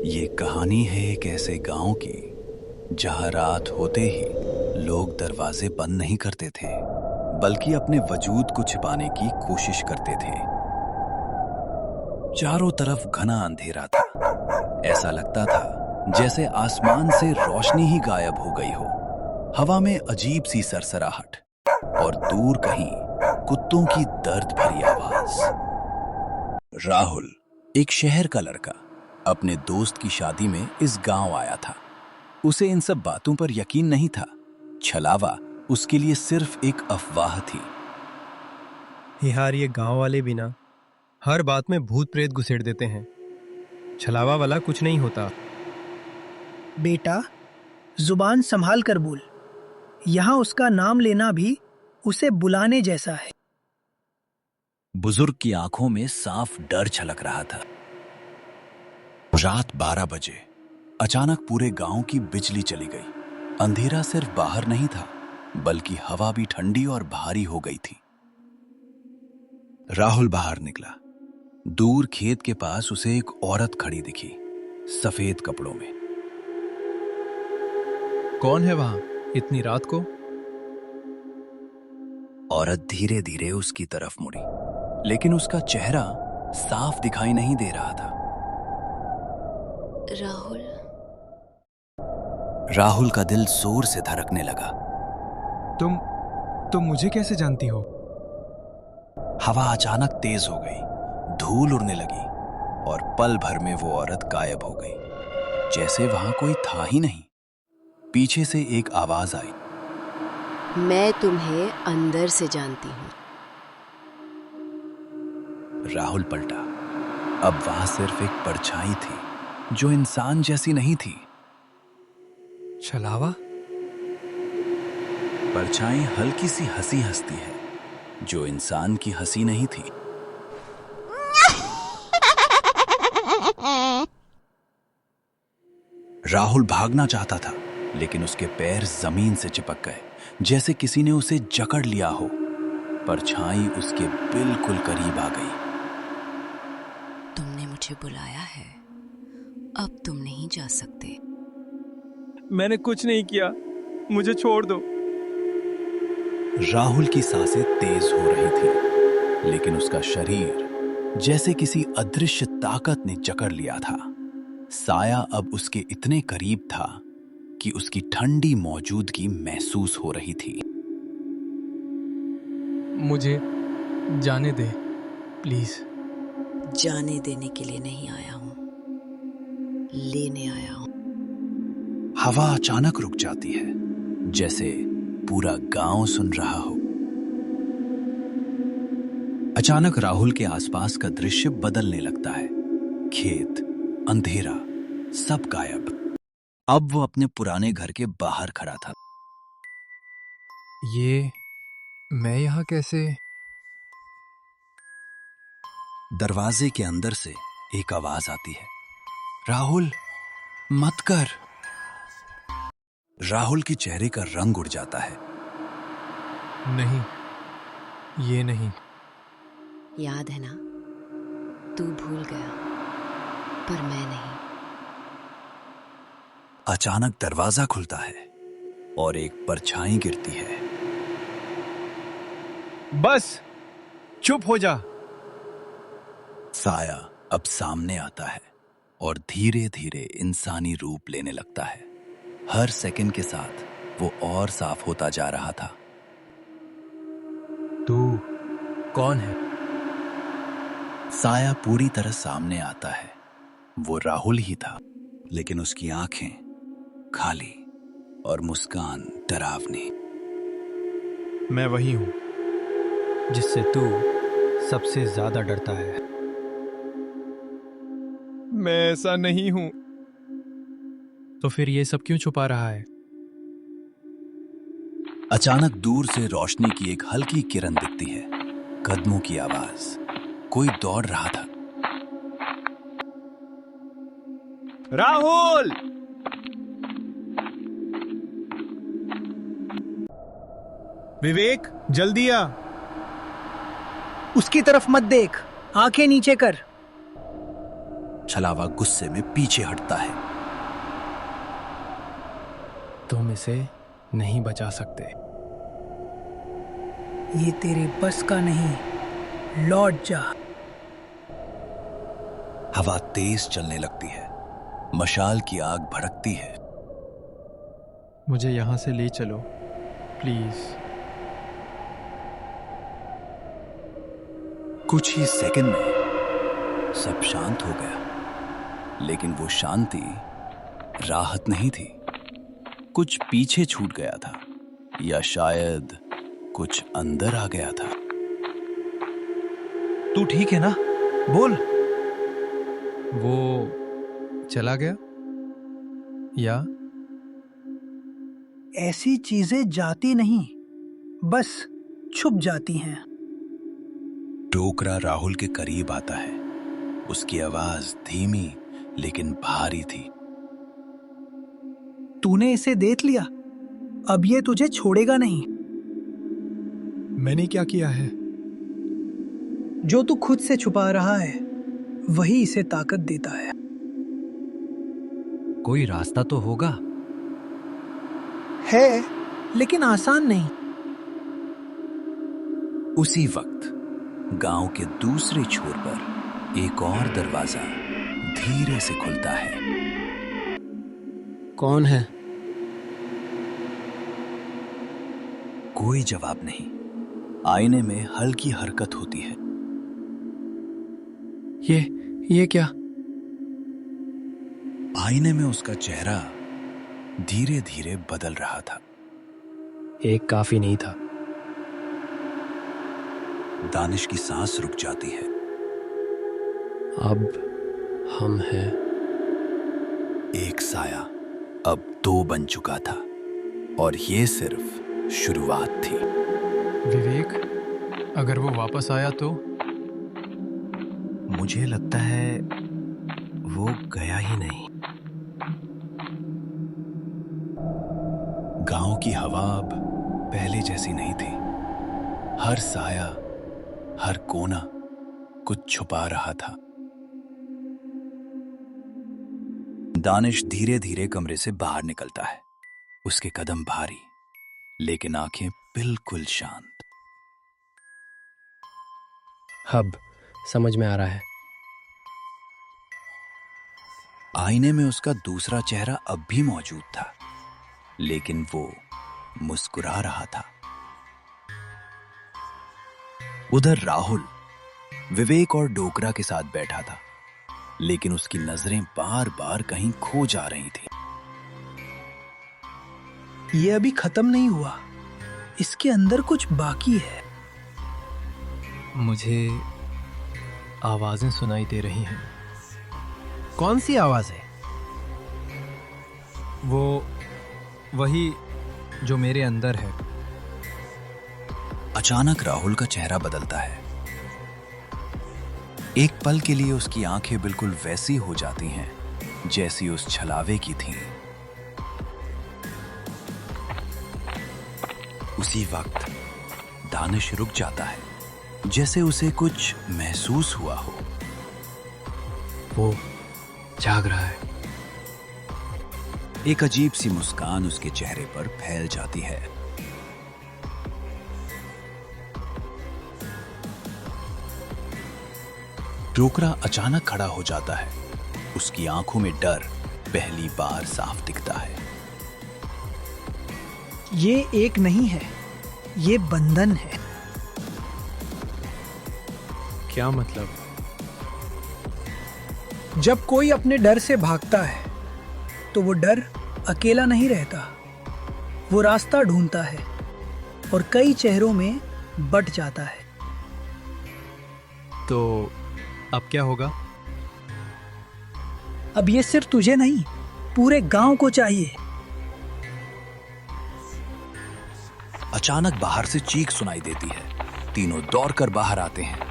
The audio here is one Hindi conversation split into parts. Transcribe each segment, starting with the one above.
ये कहानी है एक ऐसे गांव की जहां रात होते ही लोग दरवाजे बंद नहीं करते थे, बल्कि अपने वजूद को छिपाने की कोशिश करते थे। चारों तरफ घना अंधेरा था। ऐसा लगता था जैसे आसमान से रोशनी ही गायब हो गई हो। हवा में अजीब सी सरसराहट और दूर कहीं कुत्तों की दर्द भरी आवाज। राहुल, एक शहर का लड़का, अपने दोस्त की शादी में इस गांव आया था। उसे इन सब बातों पर यकीन नहीं था। छलावा उसके लिए सिर्फ एक अफवाह थी। यार, ये गांव वाले भी ना हर बात में भूत प्रेत घुसेड़ देते हैं। छलावा वाला कुछ नहीं होता। बेटा, जुबान संभाल कर बोल। यहाँ उसका नाम लेना भी उसे बुलाने जैसा है। बुजुर्ग की आंखों में साफ डर छलक रहा था। रात 12 बजे अचानक पूरे गांव की बिजली चली गई। अंधेरा सिर्फ बाहर नहीं था, बल्कि हवा भी ठंडी और भारी हो गई थी। राहुल बाहर निकला। दूर खेत के पास उसे एक औरत खड़ी दिखी, सफेद कपड़ों में। कौन है वहां इतनी रात को? औरत धीरे धीरे उसकी तरफ मुड़ी, लेकिन उसका चेहरा साफ दिखाई नहीं दे रहा था। राहुल का दिल जोर से धड़कने लगा। तुम मुझे कैसे जानती हो? हवा अचानक तेज हो गई, धूल उड़ने लगी और पल भर में वो औरत गायब हो गई, जैसे वहां कोई था ही नहीं। पीछे से एक आवाज आई, मैं तुम्हें अंदर से जानती हूँ। राहुल पलटा। अब वहां सिर्फ एक परछाई थी, जो इंसान जैसी नहीं थी। छलावा? परछाई हल्की सी हंसी हंसती है, जो इंसान की हंसी नहीं थी। राहुल भागना चाहता था, लेकिन उसके पैर जमीन से चिपक गए, जैसे किसी ने उसे जकड़ लिया हो। परछाई उसके बिल्कुल करीब आ गई। तुमने मुझे बुलाया है, अब तुम नहीं जा सकते। मैंने कुछ नहीं किया, मुझे छोड़ दो। राहुल की सांसें तेज हो रही थी, लेकिन उसका शरीर जैसे किसी अदृश्य ताकत ने जकड़ लिया था। साया अब उसके इतने करीब था कि उसकी ठंडी मौजूदगी महसूस हो रही थी। मुझे जाने दे, प्लीज। जाने देने के लिए नहीं आया हूँ, लेने आया हूँ। हवा अचानक रुक जाती है, जैसे पूरा गांव सुन रहा हो। अचानक राहुल के आसपास का दृश्य बदलने लगता है। खेत, अंधेरा, सब गायब। अब वो अपने पुराने घर के बाहर खड़ा था। ये मैं यहाँ कैसे? दरवाजे के अंदर से एक आवाज आती है, राहुल, मत कर। राहुल के चेहरे का रंग उड़ जाता है। नहीं, ये नहीं। याद है ना, तू भूल गया, पर मैं नहीं। अचानक दरवाजा खुलता है और एक परछाई गिरती है। बस चुप हो जा। साया अब सामने आता है और धीरे धीरे इंसानी रूप लेने लगता है। हर सेकंड के साथ वो और साफ होता जा रहा था। तू कौन है? साया पूरी तरह सामने आता है। वो राहुल ही था, लेकिन उसकी आंखें खाली और मुस्कान डरावनी। मैं वही हूं जिससे तू सबसे ज्यादा डरता है। मैं ऐसा नहीं हूं। तो फिर ये सब क्यों छुपा रहा है? अचानक दूर से रोशनी की एक हल्की किरण दिखती है। कदमों की आवाज। कोई दौड़ रहा था। राहुल! विवेक, जल्दी आ। उसकी तरफ मत देख, आंखें नीचे कर। छलावा गुस्से में पीछे हटता है। तुम इसे नहीं बचा सकते। ये तेरे बस का नहीं, लौट जा। हवा तेज चलने लगती है, मशाल की आग भड़कती है। मुझे यहां से ले चलो प्लीज। कुछ ही सेकंड में सब शांत हो गया, लेकिन वो शांति राहत नहीं थी। कुछ पीछे छूट गया था, या शायद कुछ अंदर आ गया था। तू ठीक है ना? बोल। वो चला गया या ऐसी चीजें जाती नहीं, बस छुप जाती हैं। डोकरा राहुल के करीब आता है। उसकी आवाज धीमी लेकिन भारी थी। तूने इसे देख लिया, अब ये तुझे छोड़ेगा नहीं। मैंने क्या किया है? जो तू खुद से छुपा रहा है वही इसे ताकत देता है। कोई रास्ता तो होगा। है, लेकिन आसान नहीं। उसी वक्त गांव के दूसरे छोर पर एक और दरवाजा धीरे से खुलता है। कौन है? कोई जवाब नहीं। आईने में हल्की हरकत होती है। ये क्या? आईने में उसका चेहरा धीरे धीरे बदल रहा था। एक काफी नहीं था। दानिश की सांस रुक जाती है। अब हम हैं। एक साया अब दो बन चुका था, और ये सिर्फ शुरुआत थी। विवेक, अगर वो वापस आया तो? मुझे लगता है वो गया ही नहीं। गांव की हवा अब पहले जैसी नहीं थी। हर साया, हर कोना कुछ छुपा रहा था। दानिश धीरे धीरे कमरे से बाहर निकलता है। उसके कदम भारी, लेकिन आंखें बिल्कुल शांत। अब समझ में आ रहा है। आईने में उसका दूसरा चेहरा अब भी मौजूद था, लेकिन वो मुस्कुरा रहा था। उधर राहुल विवेक और डोकरा के साथ बैठा था, लेकिन उसकी नजरें बार बार कहीं खो जा रही थी। ये अभी खत्म नहीं हुआ, इसके अंदर कुछ बाकी है। मुझे आवाजें सुनाई दे रही हैं। कौन सी आवाज है? वही जो मेरे अंदर है। अचानक राहुल का चेहरा बदलता है। एक पल के लिए उसकी आंखें बिल्कुल वैसी हो जाती हैं जैसी उस छलावे की थीं। उसी वक्त दानिश रुक जाता है, जैसे उसे कुछ महसूस हुआ हो। वो जाग रहा है। एक अजीब सी मुस्कान उसके चेहरे पर फैल जाती है। डोकरा अचानक खड़ा हो जाता है। उसकी आंखों में डर पहली बार साफ दिखता है। ये एक नहीं है, ये बंधन है। क्या मतलब? जब कोई अपने डर से भागता है तो वो डर अकेला नहीं रहता, वो रास्ता ढूंढता है और कई चेहरों में बंट जाता है। तो अब क्या होगा? अब ये सिर्फ तुझे नहीं, पूरे गांव को चाहिए। अचानक बाहर से चीख सुनाई देती है। तीनों दौड़कर बाहर आते हैं।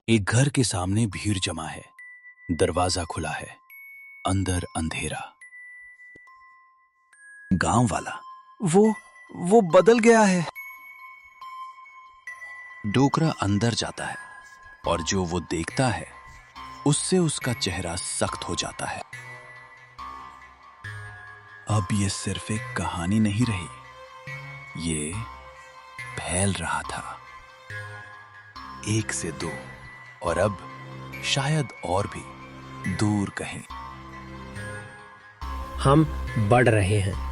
एक घर के सामने भीड़ जमा है। दरवाजा खुला है, अंदर अंधेरा। गांव वाला, वो बदल गया है। डोकरा अंदर जाता है। और जो वो देखता है उससे उसका चेहरा सख्त हो जाता है। अब ये सिर्फ एक कहानी नहीं रही, ये फैल रहा था, 1 से 2 और अब शायद और भी दूर कहीं। हम बढ़ रहे हैं।